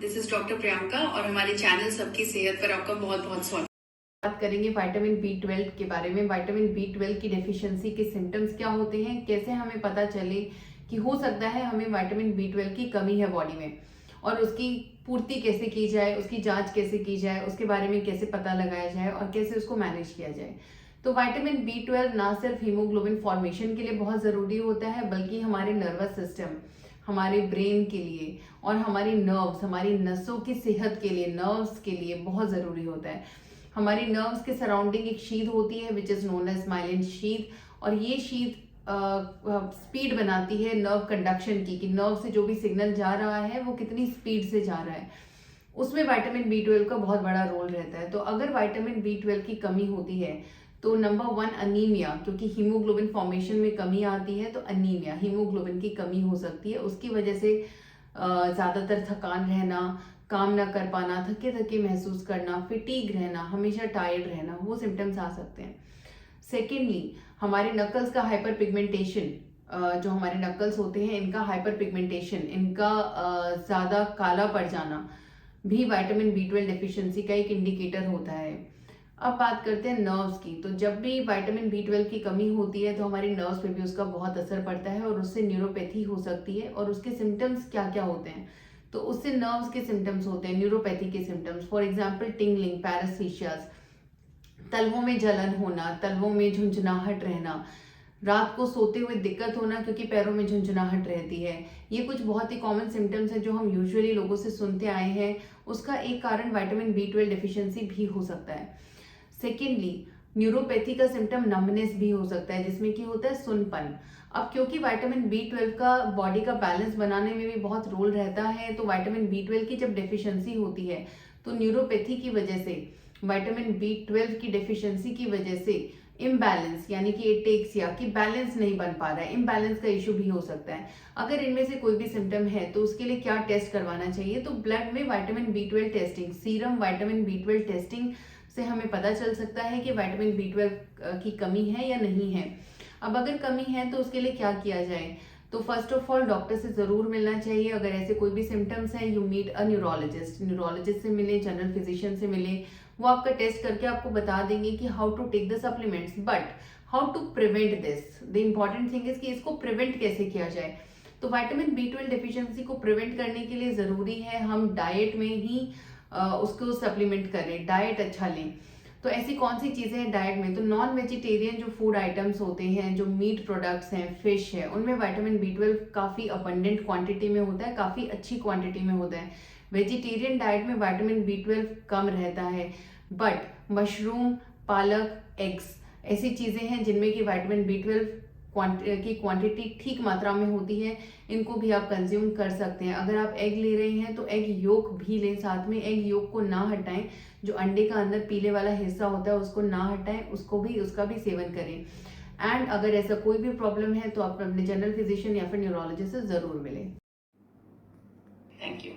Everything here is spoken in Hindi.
दिस इज डॉक्टर प्रियंका और हमारे चैनल सबकी सेहत पर आपका बहुत बहुत स्वागत। बात करेंगे विटामिन B12 के बारे में। विटामिन B12 की डेफिशिएंसी के सिम्टम्स क्या होते हैं, कैसे हमें पता चले कि हो सकता है हमें विटामिन B12 की कमी है बॉडी में, और उसकी पूर्ति कैसे की जाए, उसकी जांच कैसे की जाए, उसके बारे में कैसे पता लगाया जाए और कैसे उसको मैनेज किया जाए। तो विटामिन B12 ना सिर्फ हीमोग्लोबिन फॉर्मेशन के लिए बहुत ज़रूरी होता है, बल्कि हमारे नर्वस सिस्टम, हमारे ब्रेन के लिए और हमारी नर्व्स, हमारी नसों की सेहत के लिए, नर्व्स के लिए बहुत ज़रूरी होता है। हमारी नर्व्स के सराउंडिंग एक शीथ होती है which is known as myelin sheath, और ये शीथ स्पीड बनाती है नर्व कंडक्शन की, कि नर्व से जो भी सिग्नल जा रहा है वो कितनी स्पीड से जा रहा है। उसमें विटामिन B12 का बहुत बड़ा रोल रहता है। तो अगर विटामिन B12 की कमी होती है तो नंबर 1 अनीमिया, क्योंकि हीमोग्लोबिन फॉर्मेशन में कमी आती है तो अनीमिया, हीमोग्लोबिन की कमी हो सकती है। उसकी वजह से ज़्यादातर थकान रहना, काम ना कर पाना, थके थके महसूस करना, फिटीग रहना, हमेशा टायर्ड रहना, वो सिम्टम्स आ सकते हैं। सेकेंडली, हमारे नकल्स का हाइपर पिगमेंटेशन, जो हमारे नकल्स होते हैं इनका हाइपर पिगमेंटेशन, इनका ज़्यादा काला पड़ जाना भी विटामिन B12 डेफिशिएंसी का एक इंडिकेटर होता है। अब बात करते हैं नर्व्स की। तो जब भी विटामिन B12 की कमी होती है तो हमारी नर्व्स पे भी उसका बहुत असर पड़ता है और उससे न्यूरोपैथी हो सकती है। और उसके सिम्टम्स क्या क्या होते हैं, तो उससे नर्व्स के सिम्टम्स होते हैं, न्यूरोपैथी के सिम्टम्स, फॉर एग्जाम्पल टिंगलिंग, पैरास्थीशियास, तलवों में जलन होना, तलवों में झुंझुनाहट रहना, रात को सोते हुए दिक्कत होना क्योंकि पैरों में झुंझुनाहट रहती है। ये कुछ बहुत ही कॉमन सिम्टम्स हैं जो हम यूजुअली लोगों से सुनते आए हैं। उसका एक कारण विटामिन B12 डेफिशिएंसी भी हो सकता है। सेकेंडली, न्यूरोपैथी का सिम्टम नमनेस भी हो सकता है, जिसमें कि होता है सुनपन। अब क्योंकि विटामिन B12 का बॉडी का बैलेंस बनाने में भी बहुत रोल रहता है, तो विटामिन B12 की जब डेफिशिएंसी होती है तो न्यूरोपैथी की वजह से, विटामिन B12 की डेफिशिएंसी की वजह से इम्बैलेंस, यानी कि एटेक्सिया, कि बैलेंस नहीं बन पा रहा है, इम्बैलेंस का इशू भी हो सकता है। अगर इनमें से कोई भी सिम्टम है तो उसके लिए क्या टेस्ट करवाना चाहिए, तो ब्लड में vitamin B12 testing, serum vitamin B12 testing से हमें पता चल सकता है कि विटामिन B12 की कमी है या नहीं है। अब अगर कमी है तो उसके लिए क्या किया जाए, तो फर्स्ट ऑफ ऑल डॉक्टर से जरूर मिलना चाहिए। अगर ऐसे कोई भी सिम्टम्स हैं, you meet a neurologist, neurologist से मिले, जनरल फिजिशियन से मिले, वो आपका टेस्ट करके आपको बता देंगे कि how to take the supplements, but how to prevent this, the important thing is कि इसको प्रिवेंट कैसे किया जाए। तो विटामिन B12 डेफिशिएंसी को प्रिवेंट करने के लिए जरूरी है हम डाइट में ही उसको सप्लीमेंट करें, डाइट अच्छा लें। तो ऐसी कौन सी चीजें हैं डाइट में, तो नॉन वेजिटेरियन जो फूड आइटम्स होते हैं, जो मीट प्रोडक्ट्स हैं, फिश है, उनमें विटामिन B12 काफी अबंडेंट क्वांटिटी में होता है, काफी अच्छी क्वांटिटी में होता है। वेजिटेरियन डाइट में विटामिन B12 कम रहता है, बट मशरूम, पालक, एग्स ऐसी चीजें हैं जिनमें कि विटामिन B12 की क्वांटिटी ठीक मात्रा में होती है। इनको भी आप कंज्यूम कर सकते हैं। अगर आप एग ले रहे हैं तो एग योक भी लें साथ में, एग योक को ना हटाएं, जो अंडे का अंदर पीले वाला हिस्सा होता है उसको ना हटाएं, उसका भी सेवन करें। एंड अगर ऐसा कोई भी प्रॉब्लम है तो आप अपने जनरल फिजिशियन या फिर न्यूरोलॉजिस्ट से जरूर मिलें। Thank you.